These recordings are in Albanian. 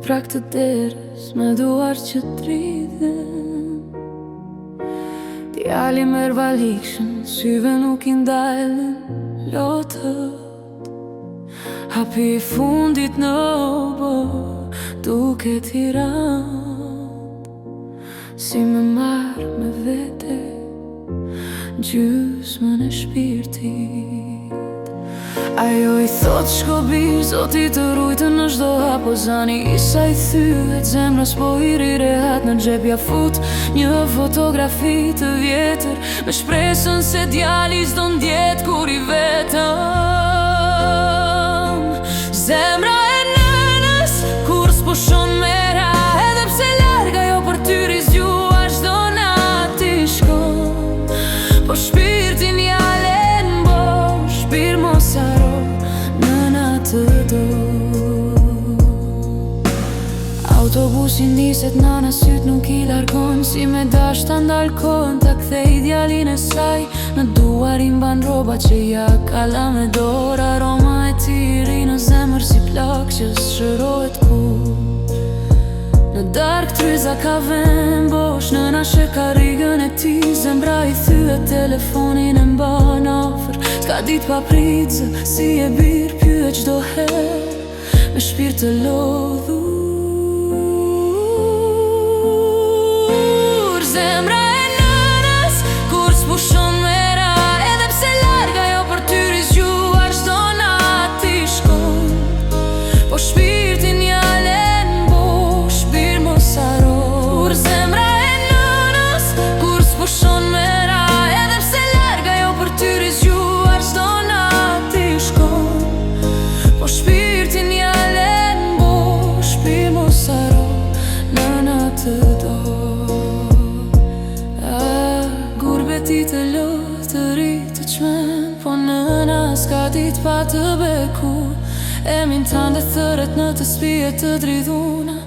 prak të derës me duar që t'ridhen. Djali merr valikshën, syve nuk i ndalën lotët. Hapi I fundit në obo, duke tirant. Si me marrë me vete gjysmën e shpirtit. Ajo I thot shkobir, Zoti të rujtë në çdo hap. O zani I sa I thyet zemrës, po I rirehat. Në xhepja fut një fotografi të vjetër, me shpresën se djali s'do ndjet kur I vetëm. Zemra e nënës kur s'pushon mera, edhe pse larg ajo për ty rizgjuar çdo natë I shkon. Po shpirtin ja len bosh, shpir mos haro, nëna të do. Autobusi niset, nana syt nuk I largon. Si me dash ta ndalkon, ta kthej djalin e saj. Në duar I mban roba që ja kalla me dorë. Aroma e tiri në zemër si plak që s'shërohet kur. Në dark tryza ka vend bosh, nëna sheh karrigën e ti. Zemra I thyet, telefonin e mban afër. S'ka dit pa pritse, si e bir pyet çdo herë, me shpirt të lodhur. Zemra e nënës kur s'pushon mera, edhe pse larg ajo për ty rizgjuar çdo natë I shkon. Po shpirtin ja len bosh, shpir mos haro. Zemra e nënës kur s'pushon mera, edhe pse larg ajo për ty rizgjuar çdo natë I shkon. Po shpirtin ja len bosh, shpir mos haro, nëna të do. Ti të lot të rit të qmen, po nëna s'ka dit pa të beku. Emin tande thëret në të spijet të dridhuna,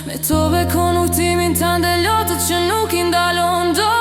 me to bekon utimin tande lotët që nuk I ndalon do.